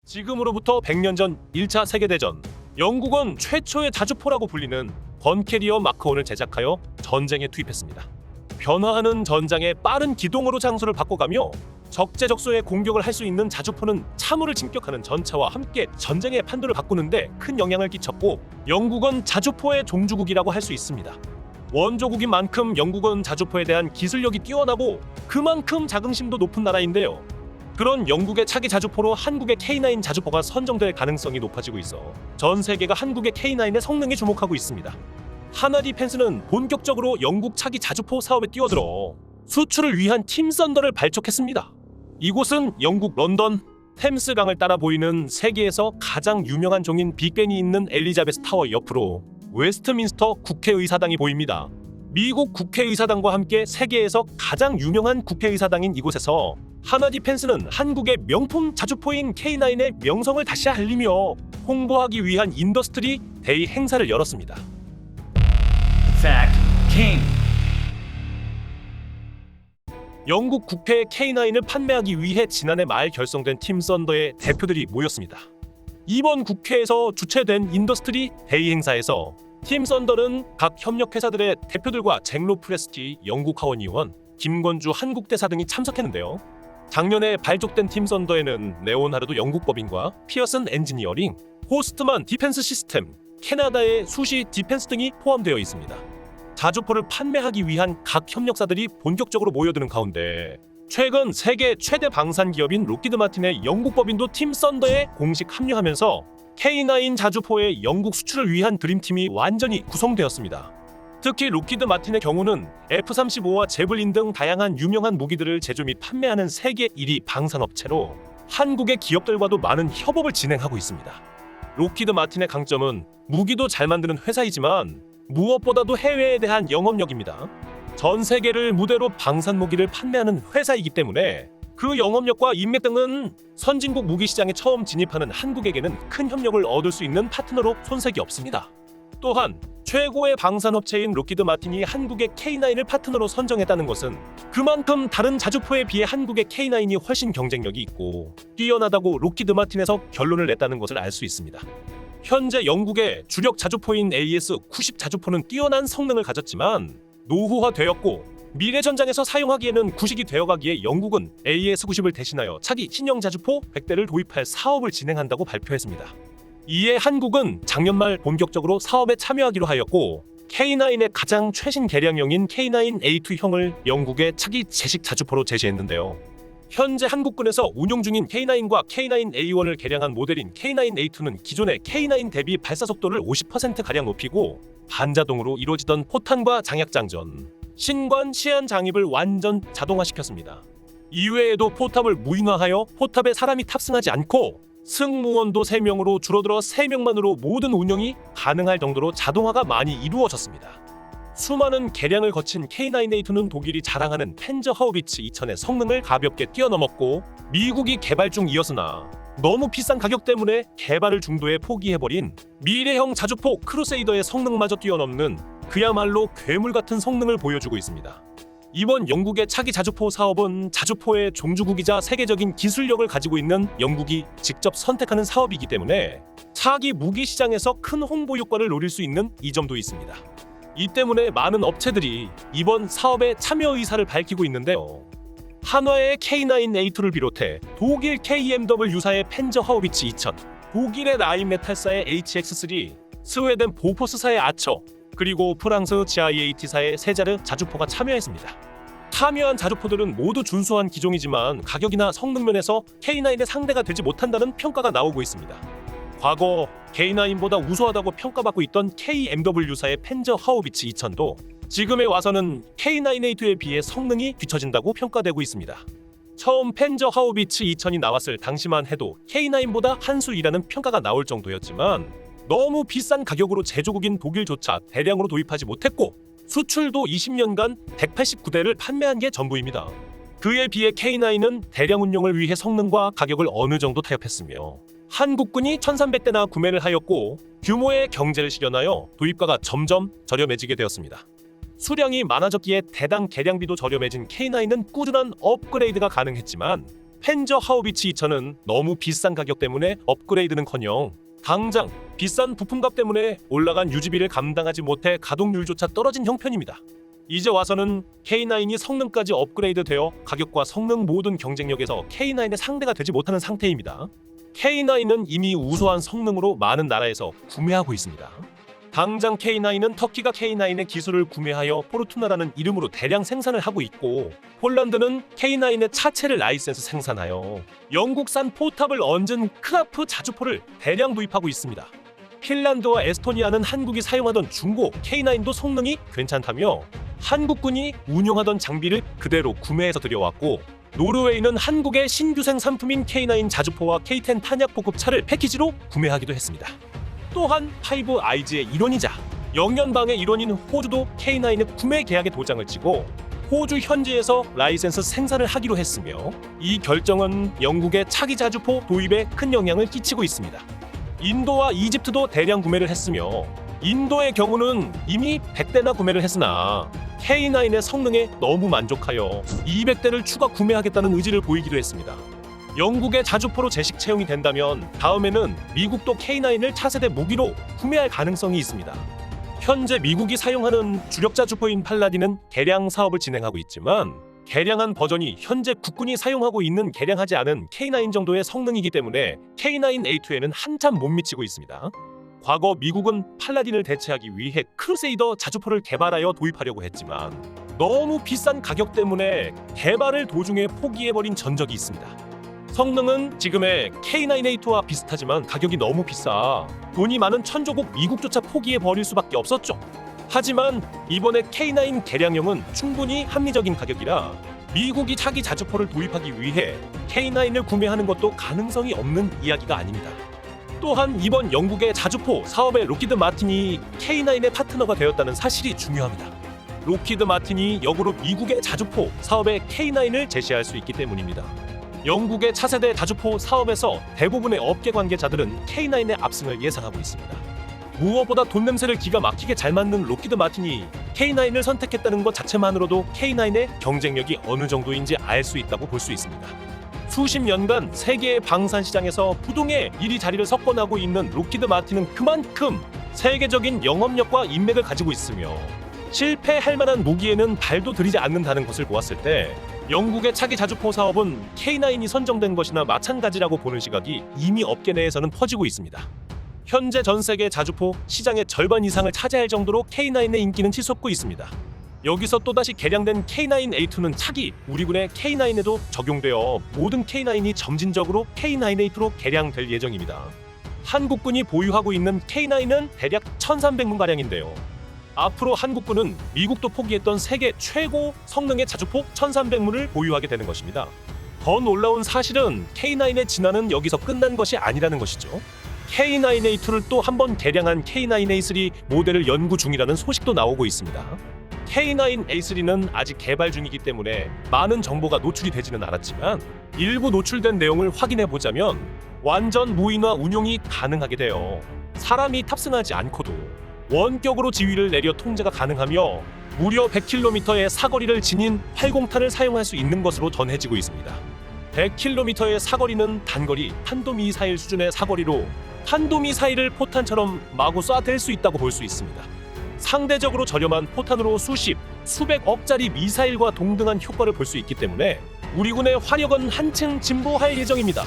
지금으로부터 100년 전 1차 세계대전, 영국은 최초의 자주포라고 불리는 건캐리어 마크 1을 제작하여 전쟁에 투입했습니다. 변화하는 전장의 빠른 기동으로 장소를 바꿔가며 적재적소에 공격을 할 수 있는 자주포는 참호를 진격하는 전차와 함께 전쟁의 판도를 바꾸는데 큰 영향을 끼쳤고, 영국은 자주포의 종주국이라고 할 수 있습니다. 원조국인 만큼 영국은 자주포에 대한 기술력이 뛰어나고 그만큼 자긍심도 높은 나라인데요. 그런 영국의 차기 자주포로 한국의 K9 자주포가 선정될 가능성이 높아지고 있어 전 세계가 한국의 K9의 성능에 주목하고 있습니다. 하나 디펜스는 본격적으로 영국 차기 자주포 사업에 뛰어들어 수출을 위한 팀 썬더를 발족했습니다. 이곳은 영국 런던 템스강을 따라 보이는 세계에서 가장 유명한 종인 빅벤이 있는 엘리자베스 타워 옆으로 웨스트민스터 국회의사당이 보입니다. 미국 국회의사당과 함께 세계에서 가장 유명한 국회의사당인 이곳에서 하나 디펜스는 한국의 명품 자주포인 K9의 명성을 다시 알리며 홍보하기 위한 인더스트리 데이 행사를 열었습니다. Fact King. 영국 국회에 K9을 판매하기 위해 지난해 말 결성된 팀 썬더의 대표들이 모였습니다. 이번 국회에서 주최된 인더스트리 데이 행사에서 팀 썬더는 각 협력회사들의 대표들과 잭로 프레스티 영국 하원 의원, 김건주 한국 대사 등이 참석했는데요. 작년에 발족된 팀 썬더에는 레오나르도 영국 법인과 피어슨 엔지니어링, 호스트만 디펜스 시스템, 캐나다의 수시 디펜스 등이 포함되어 있습니다. 자주포를 판매하기 위한 각 협력사들이 본격적으로 모여드는 가운데 최근 세계 최대 방산 기업인 록히드 마틴의 영국 법인도 팀 썬더에 공식 합류하면서 K9 자주포의 영국 수출을 위한 드림팀이 완전히 구성되었습니다. 특히 록히드 마틴의 경우는 F-35와 제블린 등 다양한 유명한 무기들을 제조 및 판매하는 세계 1위 방산업체로 한국의 기업들과도 많은 협업을 진행하고 있습니다. 록히드 마틴의 강점은 무기도 잘 만드는 회사이지만 무엇보다도 해외에 대한 영업력입니다. 전 세계를 무대로 방산 무기를 판매하는 회사이기 때문에 그 영업력과 인맥 등은 선진국 무기 시장에 처음 진입하는 한국에게는 큰 협력을 얻을 수 있는 파트너로 손색이 없습니다. 또한 최고의 방산업체인 록히드 마틴이 한국의 K9을 파트너로 선정했다는 것은 그만큼 다른 자주포에 비해 한국의 K9이 훨씬 경쟁력이 있고 뛰어나다고 록히드 마틴에서 결론을 냈다는 것을 알 수 있습니다. 현재 영국의 주력 자주포인 AS-90 자주포는 뛰어난 성능을 가졌지만 노후화되었고 미래 전장에서 사용하기에는 구식이 되어가기에 영국은 AS-90을 대신하여 차기 신형 자주포 100대를 도입할 사업을 진행한다고 발표했습니다. 이에 한국은 작년 말 본격적으로 사업에 참여하기로 하였고 K9의 가장 최신 개량형인 K9A2형을 영국의 차기 제식 자주포로 제시했는데요. 현재 한국군에서 운용 중인 K9과 K9A1을 개량한 모델인 K9A2는 기존의 K9 대비 발사 속도를 50%가량 높이고 반자동으로 이루어지던 포탄과 장약장전, 신관 시한 장입을 완전 자동화시켰습니다. 이외에도 포탑을 무인화하여 포탑에 사람이 탑승하지 않고 승무원도 3명으로 줄어들어 3명만으로 모든 운영이 가능할 정도로 자동화가 많이 이루어졌습니다. 수많은 개량을 거친 K9A2는 독일이 자랑하는 펜저 하우비츠 2000의 성능을 가볍게 뛰어넘었고 미국이 개발 중이었으나 너무 비싼 가격 때문에 개발을 중도에 포기해버린 미래형 자주포 크루세이더의 성능마저 뛰어넘는 그야말로 괴물 같은 성능을 보여주고 있습니다. 이번 영국의 차기 자주포 사업은 자주포의 종주국이자 세계적인 기술력을 가지고 있는 영국이 직접 선택하는 사업이기 때문에 차기 무기 시장에서 큰 홍보 효과를 노릴 수 있는 이점도 있습니다. 이 때문에 많은 업체들이 이번 사업에 참여 의사를 밝히고 있는데요. 한화의 K9A2를 비롯해 독일 KMW사의 펜저 하우비츠 2000, 독일의 라인메탈사의 HX3, 스웨덴 보포스사의 아처, 그리고 프랑스 GIAT사의 세자르 자주포가 참여했습니다. 참여한 자주포들은 모두 준수한 기종이지만 가격이나 성능 면에서 K9의 상대가 되지 못한다는 평가가 나오고 있습니다. 과거 K9보다 우수하다고 평가받고 있던 KMW사의 펜저 하우비츠 2000도 지금에 와서는 K9A2에 비해 성능이 뒤처진다고 평가되고 있습니다. 처음 펜저 하우비츠 2000이 나왔을 당시만 해도 K9보다 한 수이라는 평가가 나올 정도였지만 너무 비싼 가격으로 제조국인 독일조차 대량으로 도입하지 못했고 수출도 20년간 189대를 판매한 게 전부입니다. 그에 비해 K9은 대량 운용을 위해 성능과 가격을 어느 정도 타협했으며 한국군이 1300대나 구매를 하였고 규모의 경제를 실현하여 도입가가 점점 저렴해지게 되었습니다. 수량이 많아졌기에 대당 개량비도 저렴해진 K9은 꾸준한 업그레이드가 가능했지만 펜저 하우비츠 2000은 너무 비싼 가격 때문에 업그레이드는커녕 당장 비싼 부품값 때문에 올라간 유지비를 감당하지 못해 가동률조차 떨어진 형편입니다. 이제 와서는 K9이 성능까지 업그레이드되어 가격과 성능 모든 경쟁력에서 K9의 상대가 되지 못하는 상태입니다. K9은 이미 우수한 성능으로 많은 나라에서 구매하고 있습니다. 당장 K9은 터키가 K9의 기술을 구매하여 포르투나라는 이름으로 대량 생산을 하고 있고, 폴란드는 K9의 차체를 라이센스 생산하여 영국산 포탑을 얹은 크라프 자주포를 대량 도입하고 있습니다. 핀란드와 에스토니아는 한국이 사용하던 중고 K9도 성능이 괜찮다며 한국군이 운용하던 장비를 그대로 구매해서 들여왔고, 노르웨이는 한국의 신규생 상품인 K9 자주포와 K10 탄약 보급차를 패키지로 구매하기도 했습니다. 또한 5아이즈의 일원이자 영연방의 일원인 호주도 K9의 구매 계약에 도장을 찍고 호주 현지에서 라이센스 생산을 하기로 했으며, 이 결정은 영국의 차기 자주포 도입에 큰 영향을 끼치고 있습니다. 인도와 이집트도 대량 구매를 했으며, 인도의 경우는 이미 100대나 구매를 했으나 K9의 성능에 너무 만족하여 200대를 추가 구매하겠다는 의지를 보이기도 했습니다. 영국의 자주포로 재식 채용이 된다면 다음에는 미국도 K9을 차세대 무기로 구매할 가능성이 있습니다. 현재 미국이 사용하는 주력 자주포인 팔라딘은 개량 사업을 진행하고 있지만, 개량한 버전이 현재 국군이 사용하고 있는 개량하지 않은 K9 정도의 성능이기 때문에 K9A2에는 한참 못 미치고 있습니다. 과거 미국은 팔라딘을 대체하기 위해 크루세이더 자주포를 개발하여 도입하려고 했지만 너무 비싼 가격 때문에 개발을 도중에 포기해버린 전적이 있습니다. 성능은 지금의 K9A2와 비슷하지만 가격이 너무 비싸 돈이 많은 천조국 미국조차 포기해버릴 수밖에 없었죠. 하지만 이번에 K9 개량형은 충분히 합리적인 가격이라 미국이 차기 자주포를 도입하기 위해 K9을 구매하는 것도 가능성이 없는 이야기가 아닙니다. 또한 이번 영국의 자주포 사업에 록히드 마틴이 K9의 파트너가 되었다는 사실이 중요합니다. 록히드 마틴이 역으로 미국의 자주포 사업에 K9을 제시할 수 있기 때문입니다. 영국의 차세대 자주포 사업에서 대부분의 업계 관계자들은 K9의 압승을 예상하고 있습니다. 무엇보다 돈 냄새를 기가 막히게 잘 맡는 록히드 마틴이 K9을 선택했다는 것 자체만으로도 K9의 경쟁력이 어느 정도인지 알 수 있다고 볼 수 있습니다. 수십 년간 세계의 방산 시장에서 부동의 일이 자리를 석권하고 있는 록히드 마틴은 그만큼 세계적인 영업력과 인맥을 가지고 있으며 실패할 만한 무기에는 발도 들이지 않는다는 것을 보았을 때 영국의 차기 자주포 사업은 K9이 선정된 것이나 마찬가지라고 보는 시각이 이미 업계 내에서는 퍼지고 있습니다. 현재 전 세계 자주포 시장의 절반 이상을 차지할 정도로 K9의 인기는 치솟고 있습니다. 여기서 또다시 개량된 K9A2는 차기 우리군의 K9에도 적용되어 모든 K9이 점진적으로 K9A2로 개량될 예정입니다. 한국군이 보유하고 있는 K9은 대략 1300문가량인데요. 앞으로 한국군은 미국도 포기했던 세계 최고 성능의 자주포 1300문을 보유하게 되는 것입니다. 더 놀라운 사실은 K9의 진화는 여기서 끝난 것이 아니라는 것이죠. K9A2를 또 한 번 개량한 K9A3 모델을 연구 중이라는 소식도 나오고 있습니다. K9A3는 아직 개발 중이기 때문에 많은 정보가 노출이 되지는 않았지만 일부 노출된 내용을 확인해 보자면 완전 무인화 운용이 가능하게 되어 사람이 탑승하지 않고도 원격으로 지휘를 내려 통제가 가능하며 무려 100km의 사거리를 지닌 활공탄을 사용할 수 있는 것으로 전해지고 있습니다. 100km의 사거리는 단거리 탄도미사일 수준의 사거리로 탄도미사일을 포탄처럼 마구 쏴댈 수 있다고 볼 수 있습니다. 상대적으로 저렴한 포탄으로 수백억짜리 미사일과 동등한 효과를 볼 수 있기 때문에 우리군의 화력은 한층 진보할 예정입니다.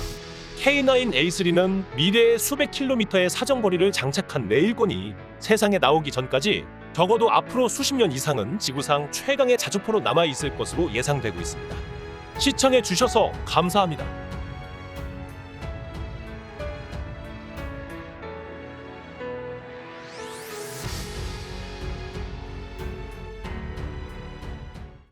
K9A3는 미래의 수백 킬로미터의 사정거리를 장착한 레일건이 세상에 나오기 전까지 적어도 앞으로 수십 년 이상은 지구상 최강의 자주포로 남아있을 것으로 예상되고 있습니다. 시청해 주셔서 감사합니다.